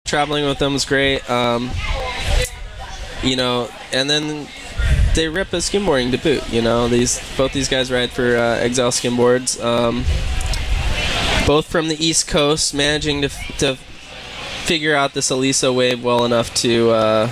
traveling with them was great. You know, and then they rip a skimboarding to boot. You know, both these guys ride for Exile Skimboards. Both from the East Coast, managing to figure out this Aliso wave well enough to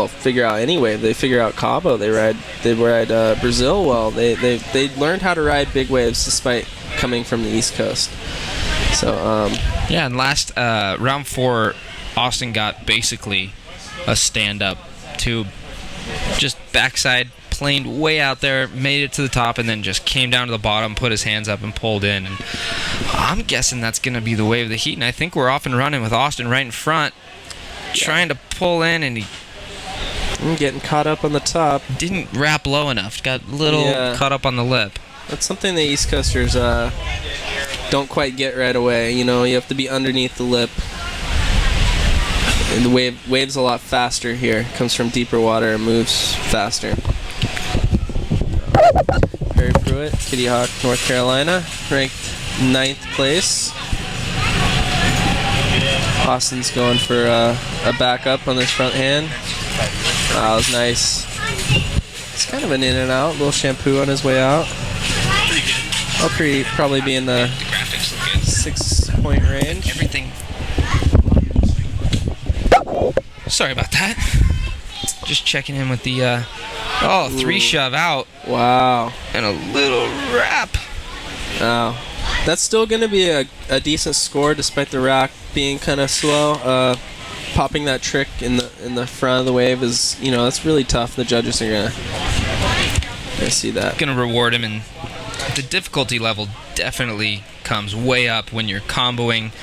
figure out any wave. They figure out Cabo. They ride Brazil well. They learned how to ride big waves despite coming from the East Coast. So yeah, and last round 4, Austin got basically a stand-up to just backside, planed way out there, made it to the top, and then just came down to the bottom, put his hands up, and pulled in. And I'm guessing that's going to be the wave of the heat, and I think we're off and running with Austin right in front, trying to pull in, and he getting caught up on the top. Didn't wrap low enough. Got a little caught up on the lip. That's something the East Coasters don't quite get right away. You know, you have to be underneath the lip. And the wave's a lot faster here. It comes from deeper water and moves faster. Perry Pruitt, Kitty Hawk, North Carolina, ranked 9th place. Austin's going for a backup on this front hand. That was nice. It's kind of an in and out, little shampoo on his way out. I'll probably be in the 6-point range. Everything. Sorry about that. Just checking in with the 3 shove out. Wow. And a little wrap. Wow. That's still going to be a decent score despite the rack being kind of slow. Popping that trick in the front of the wave is, you know, that's really tough. The judges are gonna see that. Gonna reward him, and the difficulty level definitely comes way up when you're comboing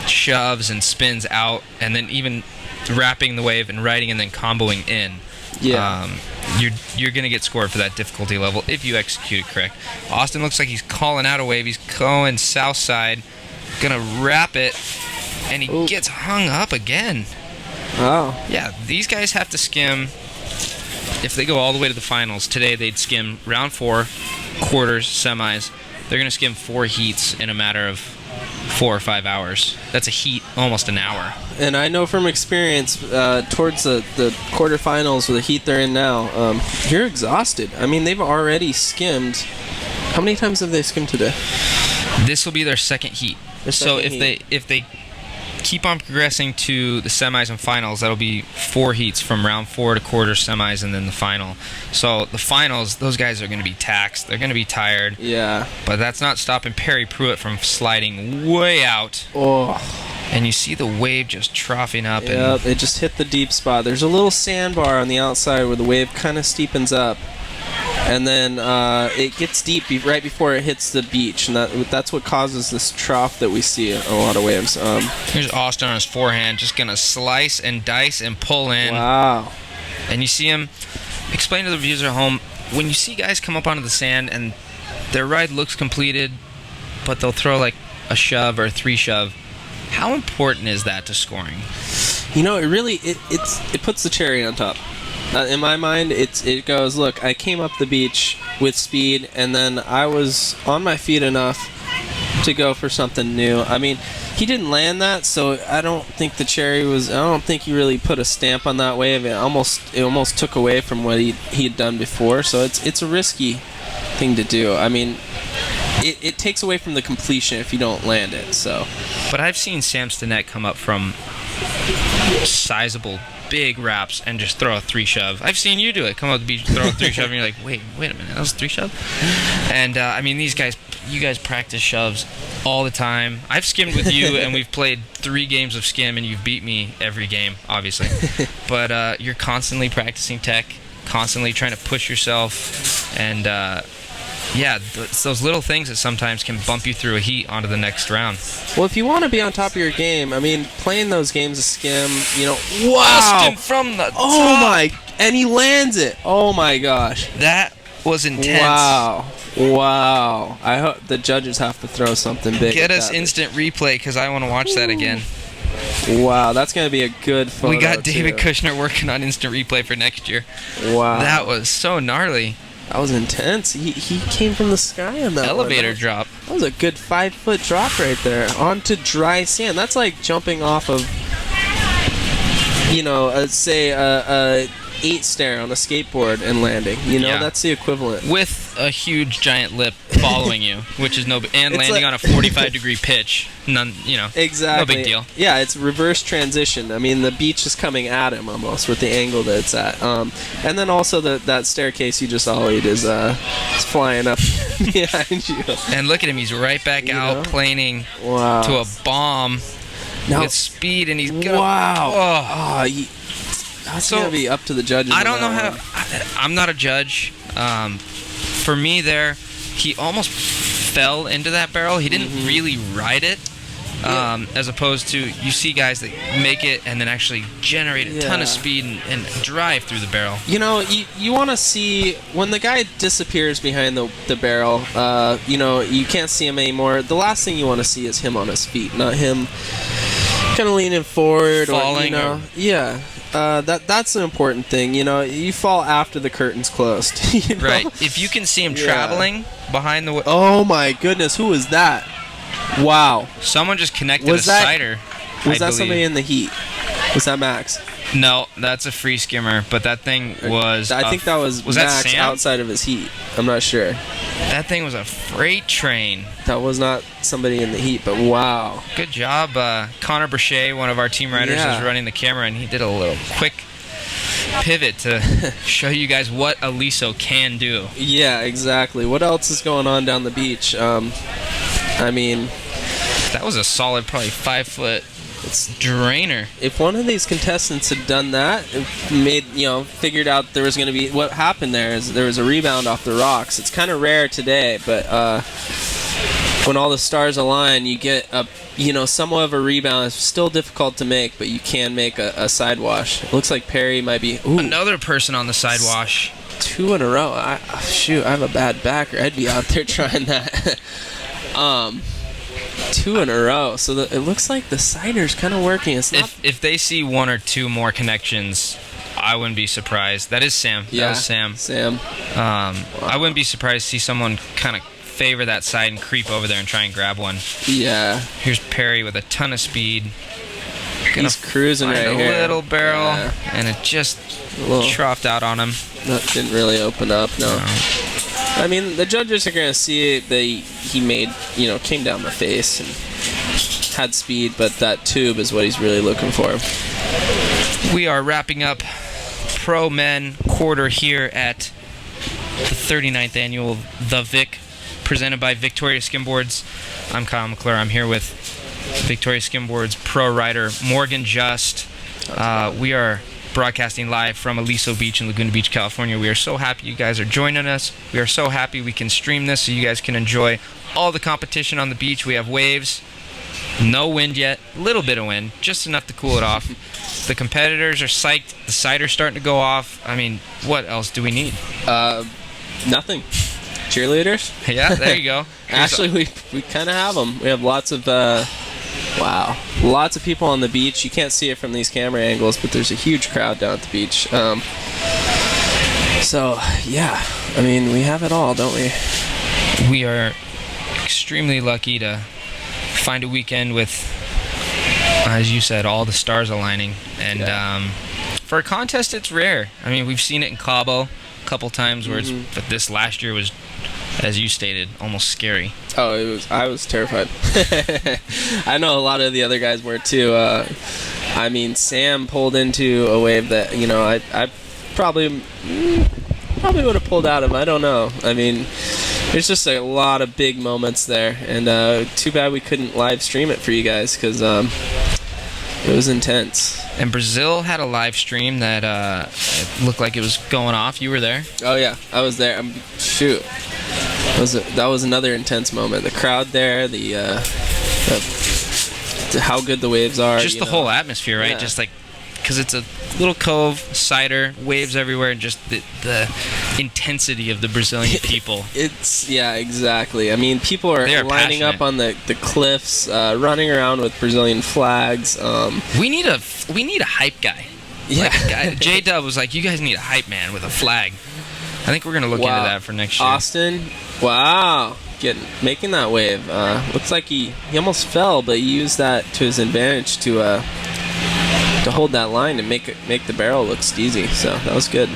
shoves and spins out, and then even wrapping the wave and riding and then comboing in. Yeah. You're gonna get scored for that difficulty level if you execute it correct. Austin looks like he's calling out a wave. He's going south side, gonna wrap it. And he gets hung up again. Wow. Yeah, these guys have to skim. If they go all the way to the finals, today they'd skim round 4, quarters, semis. They're going to skim 4 heats in a matter of 4 or 5 hours. That's a heat, almost an hour. And I know from experience, towards the quarterfinals or the heat they're in now, you're exhausted. I mean, they've already skimmed. How many times have they skimmed today? This will be their second heat. So if they keep on progressing to the semis and finals, that'll be 4 heats from round 4 to quarters, semis, and then the final. So the finals, those guys are going to be taxed. They're going to be tired. Yeah. But that's not stopping Perry Pruitt from sliding way out. Oh. And you see the wave just troughing up. Yep, it just hit the deep spot. There's a little sandbar on the outside where the wave kind of steepens up. And then it gets deep right before it hits the beach, and that's what causes this trough that we see in a lot of waves. Here's Austin on his forehand, just going to slice and dice and pull in. Wow. And you see him, explain to the viewers at home, when you see guys come up onto the sand and their ride looks completed, but they'll throw like a shove or a 3 shove, how important is that to scoring? You know, it puts the cherry on top. In my mind, it goes, look, I came up the beach with speed, and then I was on my feet enough to go for something new. I mean, he didn't land that, so I don't think the cherry was. I don't think he really put a stamp on that wave. It almost took away from what he had done before. So it's a risky thing to do. I mean, it takes away from the completion if you don't land it. So, but I've seen Sam Stinnett come up from sizable big wraps and just throw a 3 shove. I've seen you do it. Come up the beach, throw a 3 shove, and you're like, wait a minute, that was a 3 shove? And I mean, you guys practice shoves all the time. I've skimmed with you, and we've played 3 games of skim, and you've beat me every game, obviously. But you're constantly practicing tech, constantly trying to push yourself, and it's those little things that sometimes can bump you through a heat onto the next round. Well, if you want to be on top of your game, I mean, playing those games of skim, you know, wow! Austin from the top. My! And he lands it. Oh my gosh! That was intense. Wow! I hope the judges have to throw something big. Get us instant replay because I want to watch that again. Wow, that's gonna be a good photo. We got David Kushner working on instant replay for next year. Wow, that was so gnarly. That was intense. He came from the sky on that elevator drop. That was a good 5-foot drop right there onto dry sand. That's like jumping off of, you know, say a 8 stair on a skateboard and landing. You know, Yeah. that's the equivalent. With a huge giant lip following you, which is and It's landing like- on a 45-degree pitch. None, you know. Exactly. No big deal. Yeah, it's reverse transition. I mean, the beach is coming at him almost with the angle that it's at. And then also that staircase you just ollied is flying up behind you. And look at him, he's right back You out know? planing Wow. to a bomb Now- with speed, and he's gonna. Wow. Oh. That's So, gonna be up to the judges. I on don't know that how. one. I'm not a judge. For me, he almost fell into that barrel. He didn't really ride it. Yeah. As opposed to, you see guys that make it and then actually generate a ton of Yeah. speed and drive through the barrel. You know, you want to see when the guy disappears behind the barrel. You know, you can't see him anymore. The last thing you want to see is him on his feet, not him kind of leaning forward, Falling or, you know, yeah. That's an important thing. You know, you fall after the curtain's closed. You know? Right. If you can see him Yeah. traveling behind the. Oh my goodness, who was that? Wow. Someone just connected Was a that- cider. Was I that somebody believe. in the heat? Was that Max? No, that's a free skimmer, but that thing was. I think that was Max that Sam? outside of his heat. I'm not sure. That thing was a freight train. That was not somebody in the heat, but wow. Good job, Connor Brachet, one of our team riders, Yeah. is running the camera, and he did a little quick pivot to show you guys what a Liso can do. Yeah, exactly. What else is going on down the beach? I mean, That was a solid, probably 5-foot drainer. if one of these contestants had done that, figured out there was going to be, what happened there is there was a rebound off the rocks. It's kind of rare today, but when all the stars align, you get somewhat of a rebound. It's still difficult to make, but you can make a side wash. It looks like Perry might be, Another person on the side wash. 2 in a row. I have a bad backer. I'd be out there trying that. 2 in a row. So it looks like the cider's kind of working. It's not. If they see 1 or 2 more connections, I wouldn't be surprised. That is Sam. Yeah, That was Sam. Sam. I wouldn't be surprised to see someone kind of favor that side and creep over there and try and grab one. Yeah. Here's Perry with a ton of speed. He's cruising Find right a here. little barrel, Yeah. and it just A little- troughed out on him. That didn't really open up. No. I mean, the judges are gonna see that he made, came down the face and had speed, but that tube is what he's really looking for. We are wrapping up Pro Men Quarter here at the 39th annual The VIC, presented by Victoria Skimboards. I'm Kyle McClure. I'm here with Victoria Skimboards pro rider Morgan Just. We are broadcasting live from Aliso Beach in Laguna Beach, California. We are so happy you guys are joining us. We are so happy we can stream this so you guys can enjoy all the competition on the beach. We have waves, no wind yet, a little bit of wind, just enough to cool it off. The competitors are psyched. The cider's starting to go off. I mean, what else do we need? Nothing. Cheerleaders? Yeah, there you go. Actually, we kind of have them. We have lots of lots of people on the beach. You can't see it from these camera angles, but there's a huge crowd down at the beach. So yeah, I mean, we have it all, don't we? We are extremely lucky to find a weekend with, as you said, all the stars aligning. And for a contest, it's rare. I mean, we've seen it in Cabo a couple times where but this last year was, as you stated, almost scary. Oh, I was terrified. I know a lot of the other guys were too. I mean, Sam pulled into a wave that I probably would have pulled out of. I don't know. I mean, there's just a lot of big moments there, and too bad we couldn't live stream it for you guys because it was intense. And Brazil had a live stream that it looked like it was going off. You were there? Oh yeah, I was there. Shoot. That was another intense moment. The crowd there, the how good the waves are. Just the whole atmosphere, right? Yeah. Just like, because it's a little cove, cider, waves everywhere, and just the intensity of the Brazilian people. Yeah, exactly. I mean, people are They are lining passionate. up on the cliffs, running around with Brazilian flags. We need a hype guy. Yeah. J-Dub was like, you guys need a hype man with a flag. I think we're going to look into that for next year. Austin, wow. making that wave. Looks like he almost fell, but he used that to his advantage to hold that line and make the barrel look steezy. So that was good.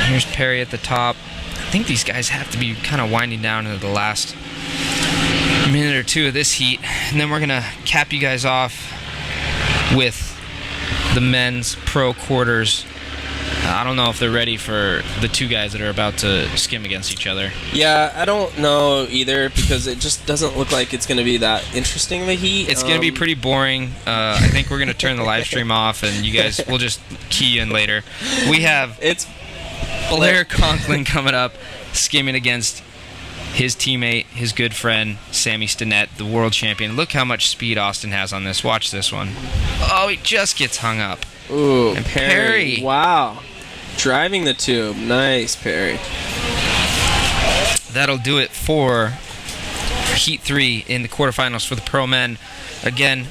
Here's Perry at the top. I think these guys have to be kind of winding down into the last minute or two of this heat, and then we're gonna cap you guys off with the men's pro quarters. I don't know if they're ready for the two guys that are about to skim against each other. Yeah, I don't know either, because it just doesn't look like it's going to be that interesting, the heat. It's going to be pretty boring. I think we're going to turn the live stream off, and you guys will just key you in later. We have Blair Conklin coming up, skimming against his teammate, his good friend, Sammy Stinnett, the world champion. Look how much speed Austin has on this. Watch this one. Oh, he just gets hung up. Ooh, and Perry. Wow. Driving the tube. Nice, Perry. That'll do it for Heat 3 in the quarterfinals for the pro men. Again,